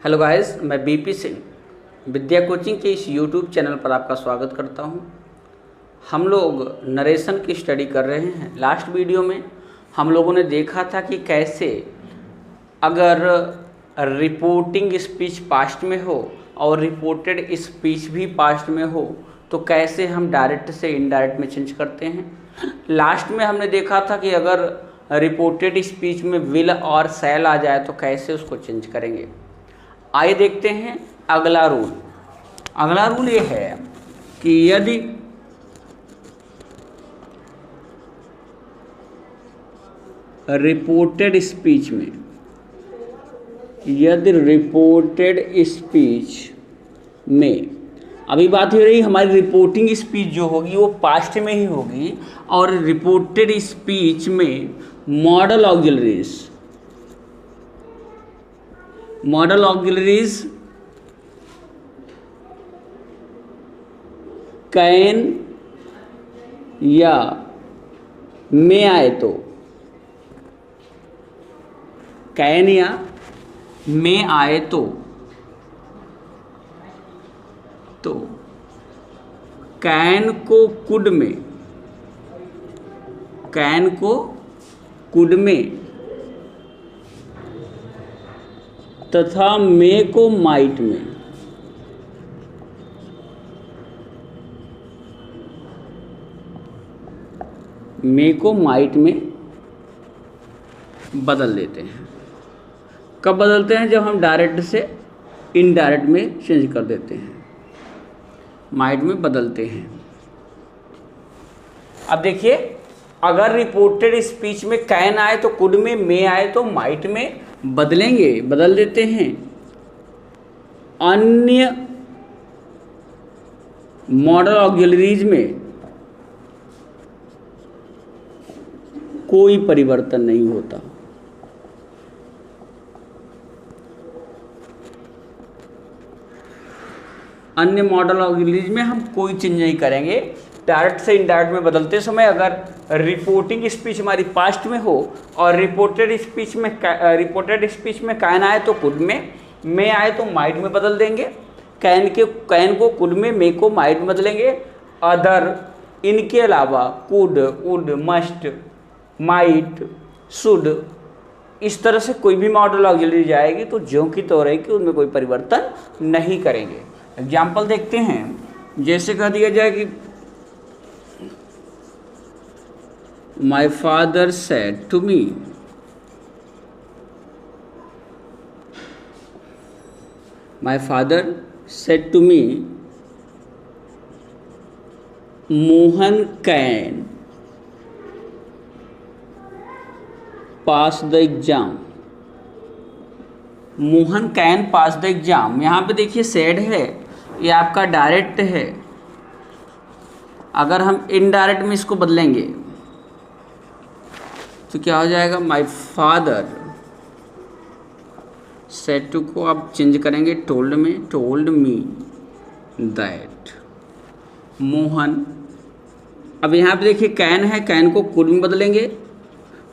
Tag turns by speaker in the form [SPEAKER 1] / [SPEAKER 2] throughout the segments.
[SPEAKER 1] Hello guys, मैं BP Singh विद्या coaching के इस यूट्यूब चैनल पर आपका स्वागत करता हूं। हम लोग नरेशन की स्टडी कर रहे हैं। लास्ट वीडियो में हम लोगों ने देखा था कि कैसे अगर रिपोर्टिंग स्पीच पास्ट में हो और रिपोर्टेड स्पीच भी पास्ट में हो तो कैसे हम डायरेक्ट से इनडायरेक्ट में चेंज करते हैं। लास्ट में हमने देखा था कि अगर रिपोर्टेड स्पीच में विल और शैल आ जाए तो कैसे उसको चेंज करेंगे। आइए देखते हैं अगला रूल। अगला रूल ये है कि यदि रिपोर्टेड स्पीच में अभी बात हो रही हमारी रिपोर्टिंग स्पीच जो होगी वो पास्ट में ही होगी और रिपोर्टेड स्पीच में मॉडल ऑक्सिलरीज कैन या में आए तो कैन या में आए तो कैन को कुड में तथा मे को माइट में बदल देते हैं। कब बदलते हैं? जब हम डायरेक्ट से इनडायरेक्ट में चेंज कर देते हैं, माइट में बदलते हैं। अब देखिए, अगर रिपोर्टेड स्पीच में कैन आए तो कुड में, मे आए तो माइट में बदल देते हैं। अन्य मॉडल ऑक्सिलरीज में कोई परिवर्तन नहीं होता। अन्य मॉडल ऑक्सिलरीज में हम कोई चेंज नहीं करेंगे। डायरेक्ट से इनडायरेक्ट में बदलते समय अगर रिपोर्टिंग स्पीच हमारी पास्ट में हो और रिपोर्टेड स्पीच में कैन आए तो कुड में, मे आए तो माइट में बदल देंगे। कैन को कुड में, मे को माइट में बदलेंगे। अदर इनके अलावा could, would, must, might, should, इस तरह से कोई भी मॉडल ऑक्सिलरी जाएगी तो ज्यों की तो रहेगी, उनमें कोई परिवर्तन नहीं करेंगे। एग्जाम्पल देखते हैं। जैसे कह दिया जाए कि my father said to me, Mohan can pass the exam. Mohan can pass the exam, यहाँ पे देखिए सेड है, ये आपका डायरेक्ट है। अगर हम इनडायरेक्ट में इसको बदलेंगे तो क्या हो जाएगा? माई फादर सेड टू को आप चेंज करेंगे टोल्ड में, टोल्ड मी दैट मोहन। अब यहाँ पे देखिए कैन है, कैन को कुड में बदलेंगे।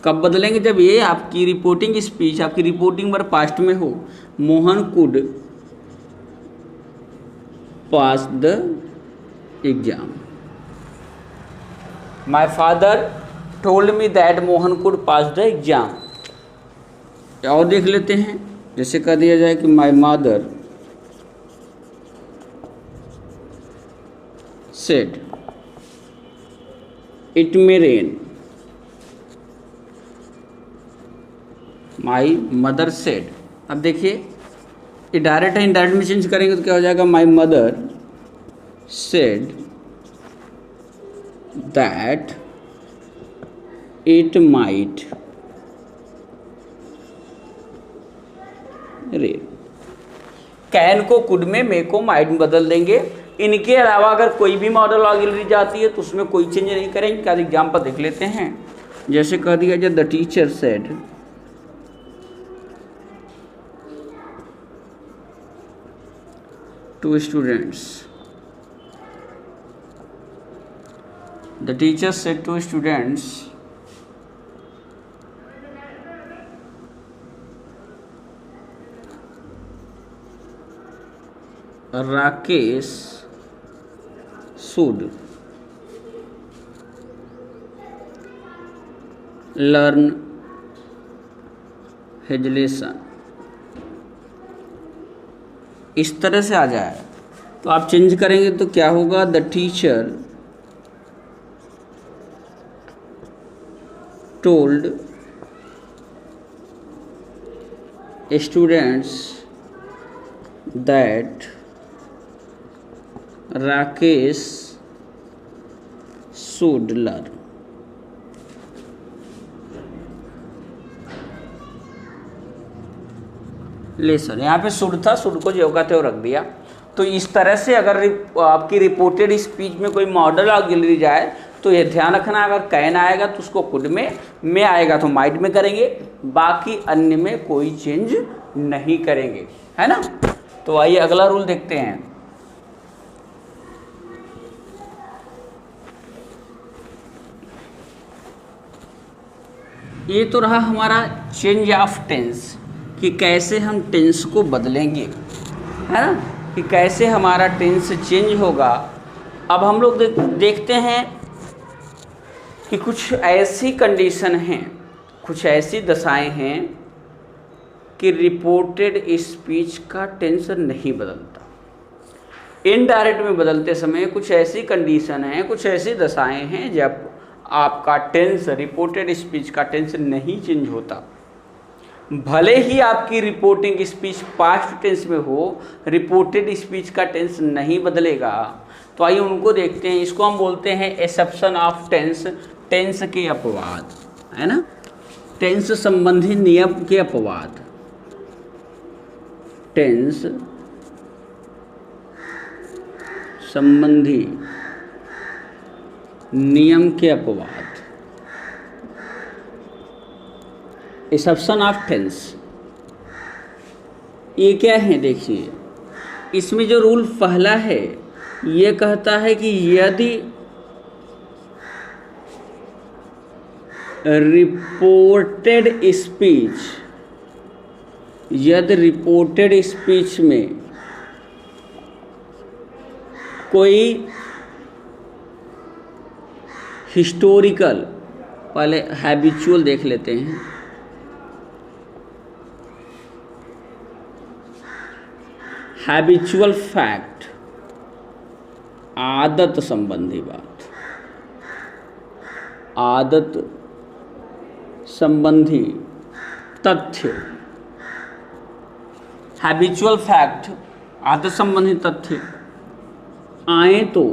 [SPEAKER 1] कब बदलेंगे? जब ये आपकी रिपोर्टिंग स्पीच, आपकी रिपोर्टिंग वर्ब पास्ट में हो। Mohan could pass the exam. My father told me that Mohan could pass the exam. और देख लेते हैं। जैसे कह दिया जाए कि my mother said it may rain. My mother said. अब देखिए, ये डायरेक्ट है, इनडायरेक्ट में चेंज करेंगे तो क्या हो जाएगा? My mother said that it might rain. Can को कुड में, मे को माइट में बदल देंगे। इनके अलावा अगर कोई भी मॉडल ऑक्सिलरी जाती है तो उसमें कोई चेंज नहीं करेंगे। क्या एग्जाम्पल देख लेते हैं। जैसे कह दिया जाए the teacher said to students, the teacher said to students Rakesh should learn his lesson. इस तरह से आ जाए तो आप चेंज करेंगे तो क्या होगा, the teacher told students that Rakesh should learn. Lesson, यहाँ पे शुड था, शुड को जो का त्यों रख दिया। तो इस तरह से अगर आपकी रिपोर्टेड स्पीच में कोई मॉडल ऑक्सिलरी जाए तो ये ध्यान रखना, अगर कैन आएगा तो उसको कुड में आएगा तो माइट में करेंगे, बाकी अन्य में कोई चेंज नहीं करेंगे, है ना। तो आइए अगला रूल देखते हैं। ये तो रहा हमारा चेंज ऑफ टेंस, कि कैसे हम टेंस को बदलेंगे, है ना, कि कैसे हमारा टेंस चेंज होगा। अब हम लोग देखते हैं कि कुछ ऐसी कंडीशन हैं, कुछ ऐसी दशाएं हैं कि रिपोर्टेड स्पीच का टेंस नहीं बदलता। इनडायरेक्ट में बदलते समय कुछ ऐसी कंडीशन है, कुछ ऐसी दशाएं हैं जब आपका टेंस, रिपोर्टेड स्पीच का टेंस नहीं चेंज होता। भले ही आपकी रिपोर्टिंग स्पीच पास्ट टेंस में हो, रिपोर्टेड स्पीच का टेंस नहीं बदलेगा। तो आइए उनको देखते हैं। इसको हम बोलते हैं एक्सेप्शन ऑफ टेंस, टेंस के अपवाद, है ना, टेंस संबंधी नियम के अपवाद, टेंस संबंधी नियम के अपवाद, एक्सेप्शन ऑफ टेंस। ये क्या है, देखिए इसमें जो रूल पहला है ये कहता है कि यदि रिपोर्टेड स्पीच, यदि रिपोर्टेड स्पीच में कोई हिस्टोरिकल, पहले हैबिचुअल देख लेते हैं, हैबिचुअल फैक्ट, आदत संबंधी बात, आदत संबंधी तथ्य, हैबिचुअल फैक्ट, आदत संबंधी तथ्य आए तो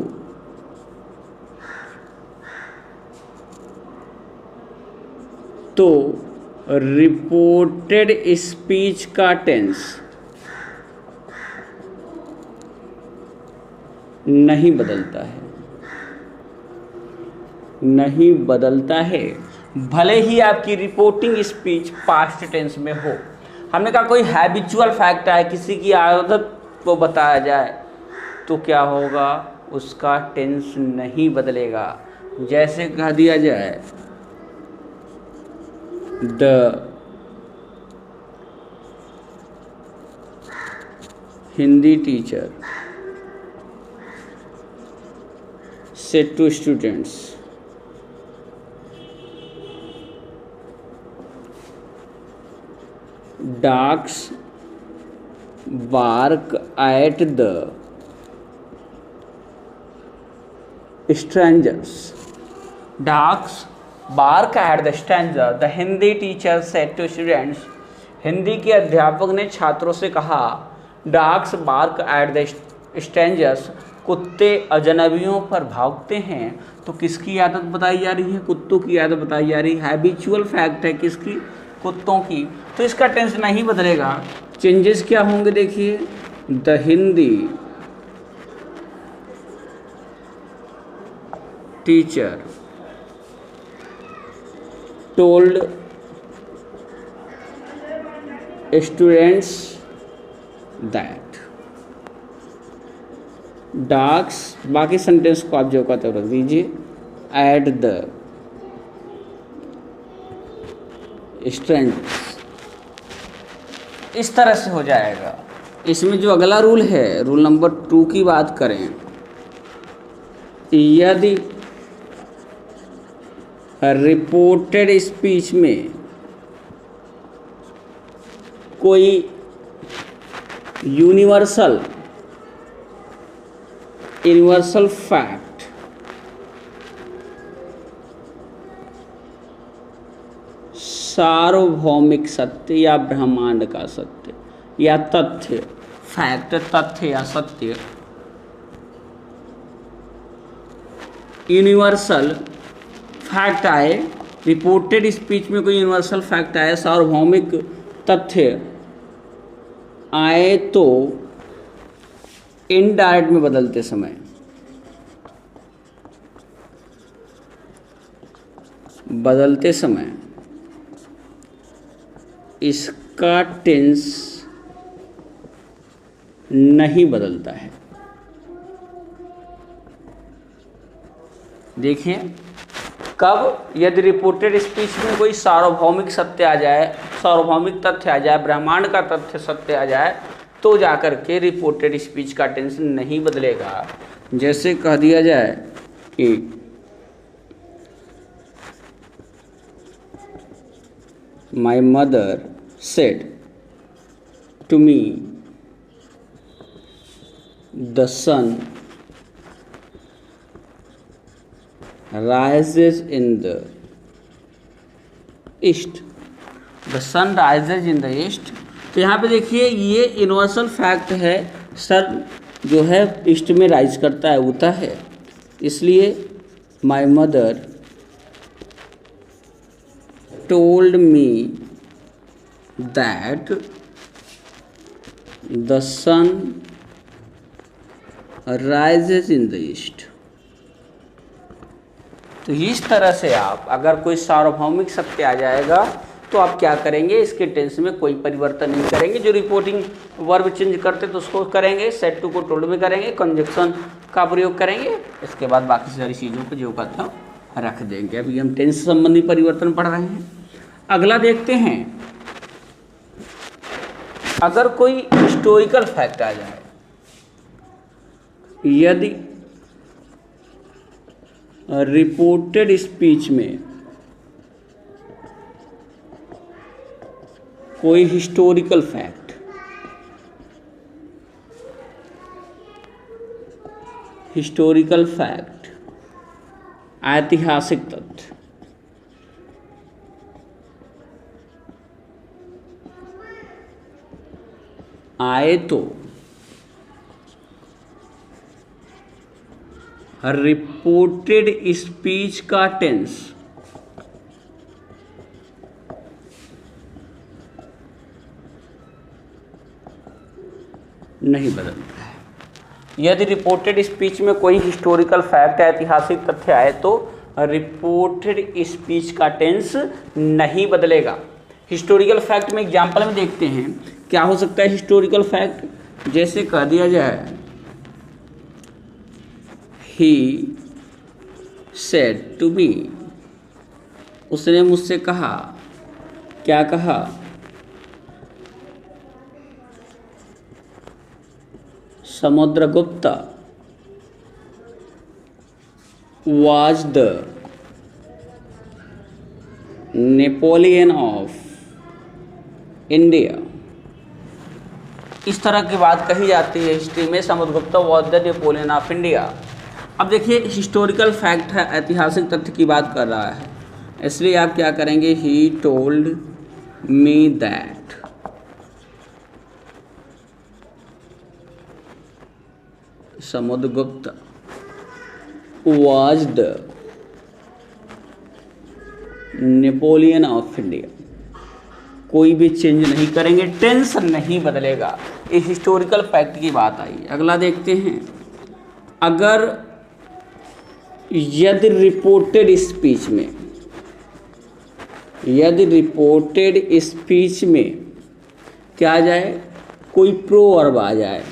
[SPEAKER 1] रिपोर्टेड स्पीच का टेंस नहीं बदलता है, नहीं बदलता है, भले ही आपकी रिपोर्टिंग स्पीच पास्ट टेंस में हो। हमने कहा कोई हैबिचुअल फैक्ट है, किसी की आदत को बताया जाए तो क्या होगा, उसका टेंस नहीं बदलेगा। जैसे कह दिया जाए the Hindi teacher said to students, dogs bark at the strangers. Dogs bark at the stranger. The Hindi teacher said to students. Hindi के अध्यापक ने छात्रों से कहा, dogs bark at the strangers. कुत्ते अजनबियों पर भागते हैं। तो किसकी आदत बताई जा रही है, कुत्तों की आदत बताई जा रही है। हैबिचुअल फैक्ट है किसकी, कुत्तों की। तो इसका टेंस नहीं बदलेगा। चेंजेस क्या होंगे देखिए, the Hindi teacher told students that dogs, बाकी सेंटेंस को आप जो कहते हो रख दीजिए, एट द स्ट्रेंजर्स। इस तरह से हो जाएगा। इसमें जो अगला रूल है, रूल नंबर 2 की बात करें, यदि रिपोर्टेड स्पीच में कोई यूनिवर्सल फैक्ट सार्वभौमिक सत्य या ब्रह्मांड का सत्य या तथ्य, फैक्ट तथ्य या सत्य, यूनिवर्सल फैक्ट आए, रिपोर्टेड स्पीच में कोई यूनिवर्सल फैक्ट आए, सार्वभौमिक तथ्य आए, तो इनडायरेक्ट में बदलते समय इसका टेंस नहीं बदलता है। देखिए कब, यदि रिपोर्टेड स्पीच में कोई सार्वभौमिक सत्य आ जाए, सार्वभौमिक तथ्य आ जाए, ब्रह्मांड का तथ्य सत्य आ जाए, तो जाकर के रिपोर्टेड स्पीच का टेंस नहीं बदलेगा। जैसे कह दिया जाए कि my mother said to me the sun rises in the east, the sun rises in the east। तो यहाँ पे देखिए ये यूनिवर्सल फैक्ट है, सन जो है ईस्ट में राइज करता है, उगता है, इसलिए my mother told me that the sun rises in the east. तो इस तरह से आप अगर कोई सार्वभौमिक सत्य आ जाएगा तो आप क्या करेंगे, इसके टेंस में कोई परिवर्तन नहीं करेंगे। जो रिपोर्टिंग वर्ब चेंज करते तो उसको करेंगे, सेड टू को टोल्ड में करेंगे, कंजक्शन का प्रयोग करेंगे, इसके बाद बाकी सारी चीज़ों को जो कहते हैं रख देंगे। अभी हम टेंस संबंधी परिवर्तन पढ़ रहे हैं। अगला देखते हैं, अगर कोई हिस्टोरिकल फैक्ट आ जाए, यदि रिपोर्टेड स्पीच में कोई हिस्टोरिकल फैक्ट ऐतिहासिक तथ्य आए, तो रिपोर्टेड स्पीच का टेंस नहीं बदलता है। यदि रिपोर्टेड स्पीच में कोई हिस्टोरिकल फैक्ट ऐतिहासिक तथ्य आए तो रिपोर्टेड स्पीच का टेंस नहीं बदलेगा। हिस्टोरिकल फैक्ट में एग्जाम्पल में देखते हैं क्या हो सकता है हिस्टोरिकल फैक्ट। जैसे कह दिया जाए ही सेड टू मी, उसने मुझसे कहा, क्या कहा, Samudragupta was the Napoleon of India. इस तरह की बात कही जाती है हिस्ट्री में, Samudragupta was the Napoleon of India. अब देखिए हिस्टोरिकल फैक्ट है, ऐतिहासिक तथ्य की बात कर रहा है, इसलिए आप क्या करेंगे, he told me that Samudragupta was the Napoleon of India. कोई भी चेंज नहीं करेंगे, टेंस नहीं बदलेगा। इस हिस्टोरिकल फैक्ट की बात आई। अगला देखते हैं, अगर यदि रिपोर्टेड स्पीच में क्या आ जाए, कोई प्रोवर्ब आ जाए,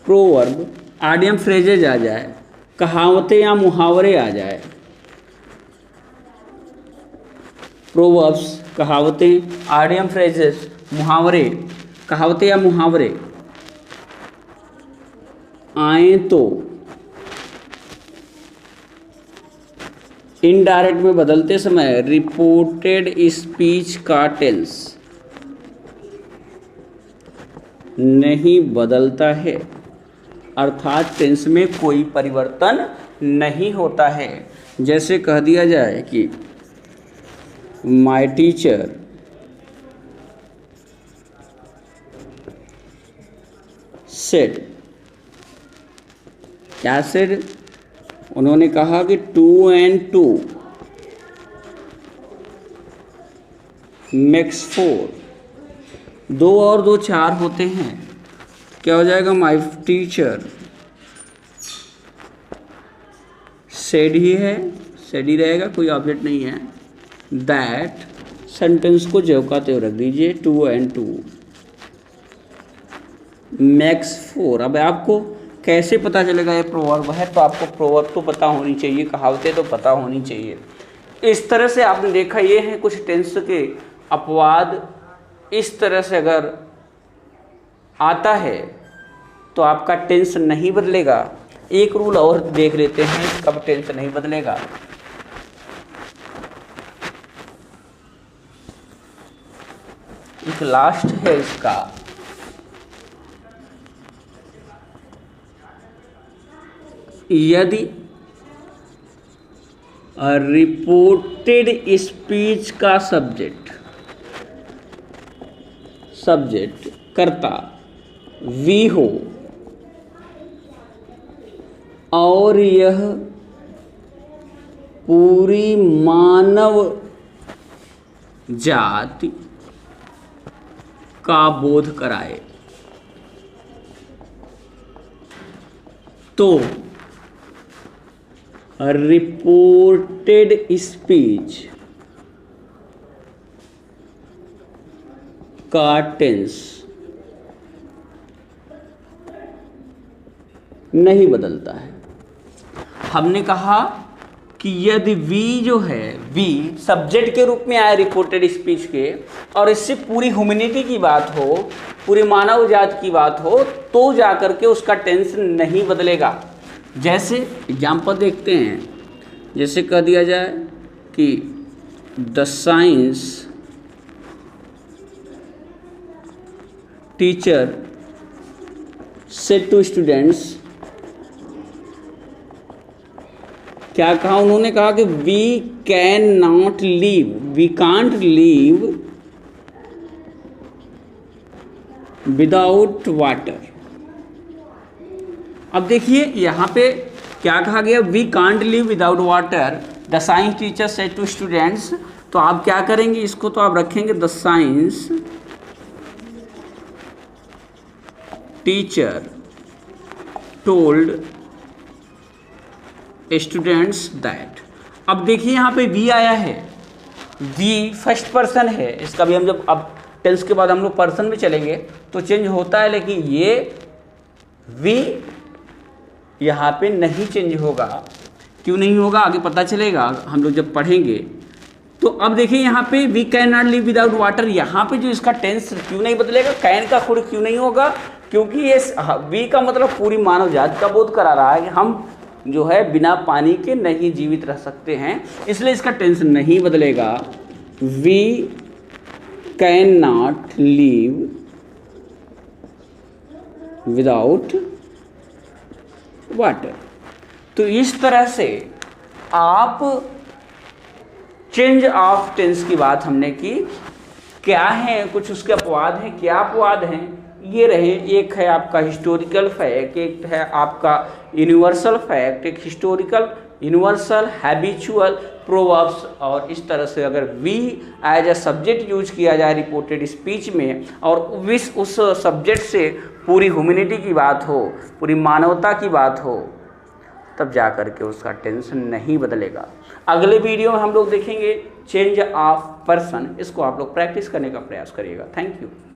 [SPEAKER 1] प्रोवर्ब आडियम फ्रेजेज आ जाए, कहावतें या मुहावरे आ जाए, प्रोवर्ब्स, कहावतें, आडियम फ्रेजेस, मुहावरे कहावतें या मुहावरे आए तो इनडायरेक्ट में बदलते समय रिपोर्टेड स्पीच का टेंस नहीं बदलता है, अर्थात टेंस में कोई परिवर्तन नहीं होता है। जैसे कह दिया जाए कि माय टीचर सेड, क्या सेड? उन्होंने कहा कि 2 and 2 makes 4, 2 और 2 4 होते हैं। क्या हो जाएगा? माय टीचर सेड ही है, सेड ही रहेगा, कोई ऑब्जेक्ट नहीं है। दैट सेंटेंस को ज्यों का त्यों रख दीजिए, 2 and 2 makes 4। अब आपको कैसे पता चलेगा ये प्रोवर्ब है? तो आपको प्रोवर्ब तो पता होनी चाहिए, कहावतें तो पता होनी चाहिए। इस तरह से आपने देखा, ये हैं कुछ टेंस के अपवाद। इस तरह से अगर आता है तो आपका टेंस नहीं बदलेगा। एक रूल और देख लेते हैं कब टेंस नहीं बदलेगा। एक लास्ट है इसका, यदि रिपोर्टेड स्पीच का सब्जेक्ट कर्ता वी हो और यह पूरी मानव जाति का बोध कराए, तो रिपोर्टेड स्पीच का टेंस नहीं बदलता है। हमने कहा कि यदि वी जो है, वी सब्जेक्ट के रूप में आए रिपोर्टेड स्पीच के, और इससे पूरी ह्यूमैनिटी की बात हो, पूरी मानव जाति की बात हो, तो जाकर के उसका टेंस नहीं बदलेगा। जैसे एग्जाम्पल देखते हैं, जैसे कह दिया जाए कि the science teacher said to students, क्या कहा उन्होंने? कहा कि we can not leave, we can't leave without water. अब देखिए यहाँ पे क्या कहा गया? We can't live without water, the science teacher said to students. तो आप क्या करेंगे? इसको तो आप रखेंगे the science teacher told students that. अब देखिए यहाँ पे वी आया है, वी फर्स्ट पर्सन है, इसका भी हम जब अब टेंस के बाद हम लोग पर्सन में चलेंगे तो चेंज होता है, लेकिन ये वी यहाँ पे नहीं चेंज होगा। क्यों नहीं होगा आगे पता चलेगा हम लोग जब पढ़ेंगे। तो अब देखिए यहाँ पे we can not live without water, यहाँ पे जो इसका टेंस क्यों नहीं बदलेगा? कैन का खुद क्यों नहीं होगा? क्योंकि ये वी का मतलब पूरी मानव जाति का बोध करा रहा है कि हम जो है बिना पानी के नहीं जीवित रह सकते हैं, इसलिए इसका टेंस नहीं बदलेगा। We can not live without water. तो इस तरह से आप चेंज ऑफ टेंस की बात हमने की। क्या है कुछ उसके अपवाद हैं? क्या अपवाद हैं? ये रहे, एक है आपका हिस्टोरिकल फैक्ट, एक है आपका यूनिवर्सल फैक्ट, एक हिस्टोरिकल, यूनिवर्सल, हैबिचुअल, प्रोवर्ब्स। और इस तरह से अगर we as a subject use किया जाए रिपोर्टेड स्पीच में, और उस सब्जेक्ट से पूरी ह्यूमैनिटी की बात हो, पूरी मानवता की बात हो, तब जा कर के उसका टेंस नहीं बदलेगा। अगले वीडियो में हम लोग देखेंगे चेंज ऑफ पर्सन। इसको आप लोग प्रैक्टिस करने का प्रयास करिएगा। Thank you.